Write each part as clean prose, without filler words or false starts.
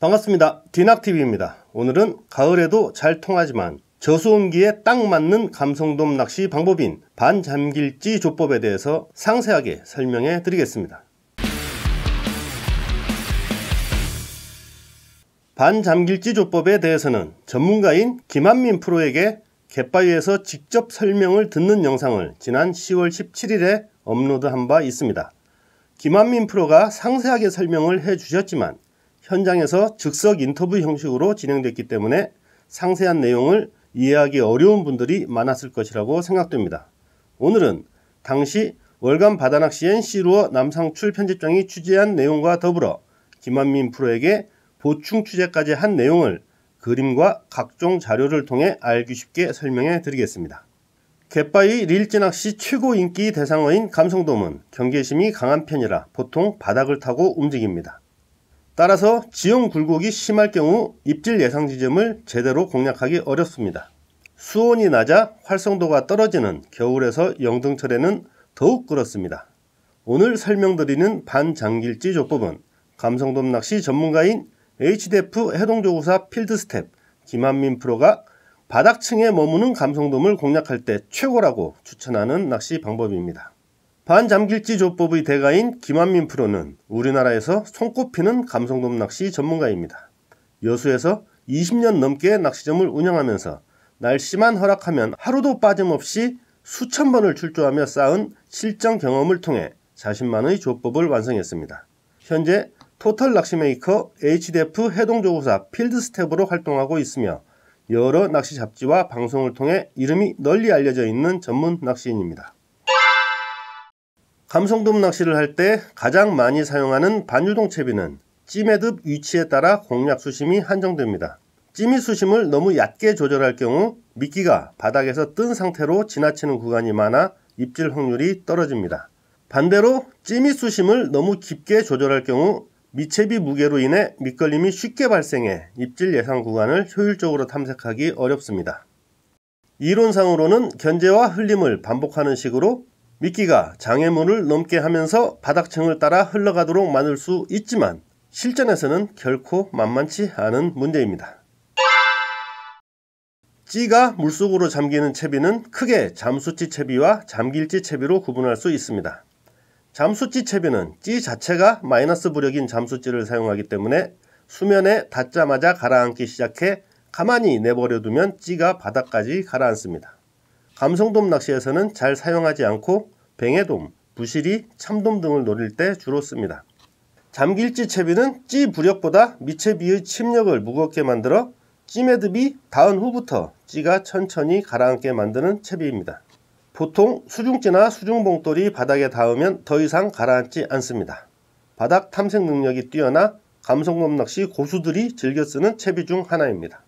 반갑습니다. 디낙TV입니다. 오늘은 가을에도 잘 통하지만 저수온기에 딱 맞는 감성돔 낚시 방법인 반잠길지 조법에 대해서 상세하게 설명해 드리겠습니다. 반잠길지 조법에 대해서는 전문가인 김한민 프로에게 갯바위에서 직접 설명을 듣는 영상을 지난 10월 17일에 업로드한 바 있습니다. 김한민 프로가 상세하게 설명을 해 주셨지만 현장에서 즉석 인터뷰 형식으로 진행됐기 때문에 상세한 내용을 이해하기 어려운 분들이 많았을 것이라고 생각됩니다. 오늘은 당시 월간 바다낚시 NC루어 남상출 편집장이 취재한 내용과 더불어 김한민 프로에게 보충 취재까지 한 내용을 그림과 각종 자료를 통해 알기 쉽게 설명해 드리겠습니다. 갯바위 릴지낚시 최고 인기 대상어인 감성돔은 경계심이 강한 편이라 보통 바닥을 타고 움직입니다. 따라서 지형 굴곡이 심할 경우 입질 예상 지점을 제대로 공략하기 어렵습니다. 수온이 낮아 활성도가 떨어지는 겨울에서 영등철에는 더욱 그렇습니다. 오늘 설명드리는 반잠길지 조법은 감성돔 낚시 전문가인 HDF 해동조구사 필드스텝 김한민 프로가 바닥층에 머무는 감성돔을 공략할 때 최고라고 추천하는 낚시 방법입니다. 반잠길지 조법의 대가인 김한민 프로는 우리나라에서 손꼽히는 감성돔 낚시 전문가입니다. 여수에서 20년 넘게 낚시점을 운영하면서 날씨만 허락하면 하루도 빠짐없이 수천 번을 출조하며 쌓은 실전 경험을 통해 자신만의 조법을 완성했습니다. 현재 토털 낚시메이커 HDF 해동조구사 필드스텝으로 활동하고 있으며 여러 낚시 잡지와 방송을 통해 이름이 널리 알려져 있는 전문 낚시인입니다. 감성돔 낚시를 할 때 가장 많이 사용하는 반유동 채비는 찌매듭 위치에 따라 공략 수심이 한정됩니다. 찌미 수심을 너무 얕게 조절할 경우 미끼가 바닥에서 뜬 상태로 지나치는 구간이 많아 입질 확률이 떨어집니다. 반대로 찌미 수심을 너무 깊게 조절할 경우 미채비 무게로 인해 밑걸림이 쉽게 발생해 입질 예상 구간을 효율적으로 탐색하기 어렵습니다. 이론상으로는 견제와 흘림을 반복하는 식으로 미끼가 장애물을 넘게 하면서 바닥층을 따라 흘러가도록 만들 수 있지만 실전에서는 결코 만만치 않은 문제입니다. 찌가 물속으로 잠기는 채비는 크게 잠수찌 채비와 잠길지 채비로 구분할 수 있습니다. 잠수찌 채비는 찌 자체가 마이너스 부력인 잠수찌를 사용하기 때문에 수면에 닿자마자 가라앉기 시작해 가만히 내버려두면 찌가 바닥까지 가라앉습니다. 감성돔 낚시에서는 잘 사용하지 않고 뱅에돔, 부시리, 참돔 등을 노릴 때 주로 씁니다. 잠길지 채비는 찌 부력보다 미채비의 침력을 무겁게 만들어 찌매듭이 닿은 후부터 찌가 천천히 가라앉게 만드는 채비입니다. 보통 수중찌나 수중봉돌이 바닥에 닿으면 더 이상 가라앉지 않습니다. 바닥 탐색 능력이 뛰어나 감성돔 낚시 고수들이 즐겨 쓰는 채비 중 하나입니다.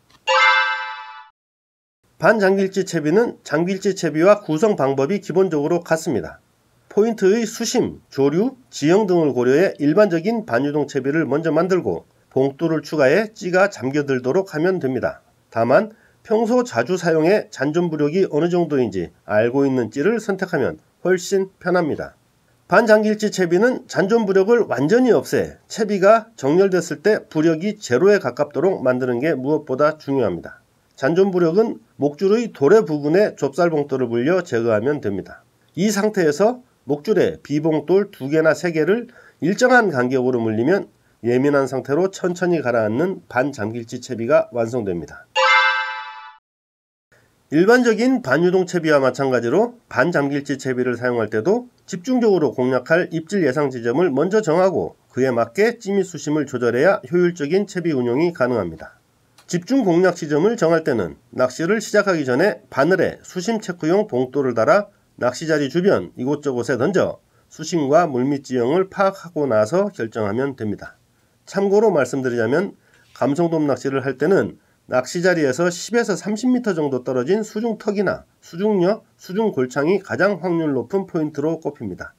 반잠길지 채비는 잠길지 채비와 구성 방법이 기본적으로 같습니다. 포인트의 수심, 조류, 지형 등을 고려해 일반적인 반유동 채비를 먼저 만들고 봉돌을 추가해 찌가 잠겨들도록 하면 됩니다. 다만 평소 자주 사용해 잔존 부력이 어느 정도인지 알고 있는 찌를 선택하면 훨씬 편합니다. 반잠길지 채비는 잔존 부력을 완전히 없애 채비가 정렬됐을 때 부력이 제로에 가깝도록 만드는 게 무엇보다 중요합니다. 잔존 부력은 목줄의 도래 부분에 좁쌀봉돌을 물려 제거하면 됩니다. 이 상태에서 목줄에 비봉돌 2개나 3개를 일정한 간격으로 물리면 예민한 상태로 천천히 가라앉는 반잠길지 채비가 완성됩니다. 일반적인 반유동 채비와 마찬가지로 반잠길지 채비를 사용할 때도 집중적으로 공략할 입질 예상 지점을 먼저 정하고 그에 맞게 찌미 수심을 조절해야 효율적인 채비 운용이 가능합니다. 집중 공략 지점을 정할 때는 낚시를 시작하기 전에 바늘에 수심 체크용 봉돌을 달아 낚시자리 주변 이곳저곳에 던져 수심과 물밑 지형을 파악하고 나서 결정하면 됩니다. 참고로 말씀드리자면 감성돔 낚시를 할 때는 낚시자리에서 10에서 30m 정도 떨어진 수중턱이나 수중녀, 수중골창이 가장 확률 높은 포인트로 꼽힙니다.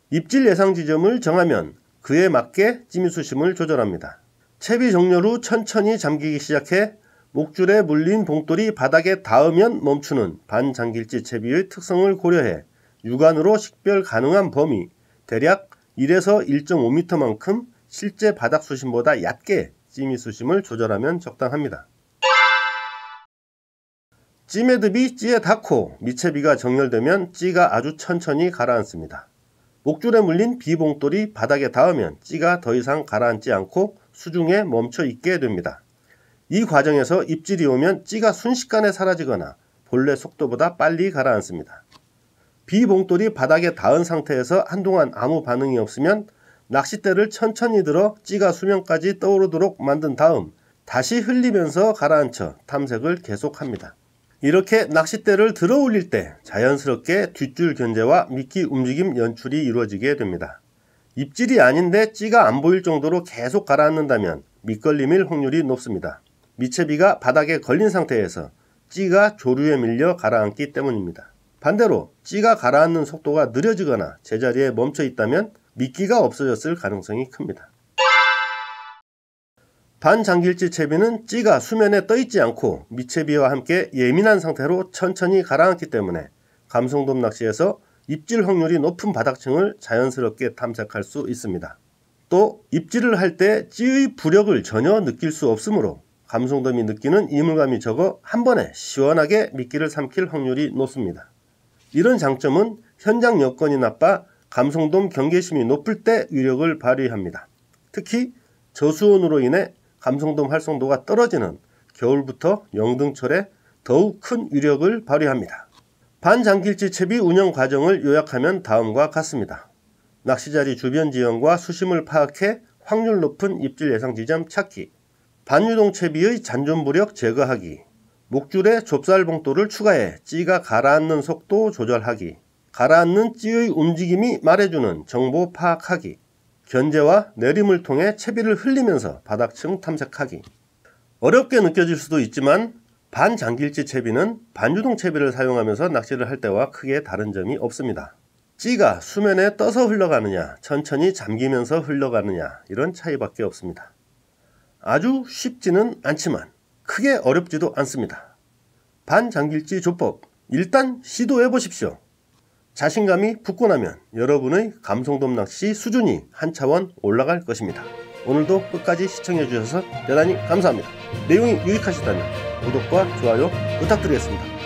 입질 예상 지점을 정하면 그에 맞게 찌미 수심을 조절합니다. 채비 종료 후 천천히 잠기기 시작해 목줄에 물린 봉돌이 바닥에 닿으면 멈추는 반잠길지 채비의 특성을 고려해 육안으로 식별 가능한 범위 대략 1에서 1.5m만큼 실제 바닥 수심보다 얕게 찌미 수심을 조절하면 적당합니다. 찌매듭이 찌에 닿고 미채비가 정렬되면 찌가 아주 천천히 가라앉습니다. 목줄에 물린 비봉돌이 바닥에 닿으면 찌가 더 이상 가라앉지 않고 수중에 멈춰 있게 됩니다. 이 과정에서 입질이 오면 찌가 순식간에 사라지거나 본래 속도보다 빨리 가라앉습니다. 비봉돌이 바닥에 닿은 상태에서 한동안 아무 반응이 없으면 낚싯대를 천천히 들어 찌가 수면까지 떠오르도록 만든 다음 다시 흘리면서 가라앉혀 탐색을 계속합니다. 이렇게 낚싯대를 들어 올릴 때 자연스럽게 뒷줄 견제와 미끼 움직임 연출이 이루어지게 됩니다. 입질이 아닌데 찌가 안 보일 정도로 계속 가라앉는다면 밑걸림일 확률이 높습니다. 미채비가 바닥에 걸린 상태에서 찌가 조류에 밀려 가라앉기 때문입니다. 반대로 찌가 가라앉는 속도가 느려지거나 제자리에 멈춰 있다면 미끼가 없어졌을 가능성이 큽니다. 반장길치 채비는 찌가 수면에 떠있지 않고 미채비와 함께 예민한 상태로 천천히 가라앉기 때문에 감성돔 낚시에서 입질 확률이 높은 바닥층을 자연스럽게 탐색할 수 있습니다. 또 입질을 할 때 찌의 부력을 전혀 느낄 수 없으므로 감성돔이 느끼는 이물감이 적어 한 번에 시원하게 미끼를 삼킬 확률이 높습니다. 이런 장점은 현장 여건이 나빠 감성돔 경계심이 높을 때 위력을 발휘합니다. 특히 저수온으로 인해 감성돔 활성도가 떨어지는 겨울부터 영등철에 더욱 큰 위력을 발휘합니다. 반장길치 채비 운영 과정을 요약하면 다음과 같습니다. 낚시자리 주변 지형과 수심을 파악해 확률 높은 입질 예상 지점 찾기, 반유동 채비의 잔존부력 제거하기, 목줄에 좁쌀봉돌을 추가해 찌가 가라앉는 속도 조절하기, 가라앉는 찌의 움직임이 말해주는 정보 파악하기, 견제와 내림을 통해 채비를 흘리면서 바닥층 탐색하기. 어렵게 느껴질 수도 있지만 반장길치 채비는 반유동 채비를 사용하면서 낚시를 할 때와 크게 다른 점이 없습니다. 찌가 수면에 떠서 흘러가느냐 천천히 잠기면서 흘러가느냐 이런 차이밖에 없습니다. 아주 쉽지는 않지만 크게 어렵지도 않습니다. 반장길치 조법 일단 시도해 보십시오. 자신감이 붙고 나면 여러분의 감성돔 낚시 수준이 한 차원 올라갈 것입니다. 오늘도 끝까지 시청해 주셔서 대단히 감사합니다. 내용이 유익하시다면 구독과 좋아요 부탁드리겠습니다.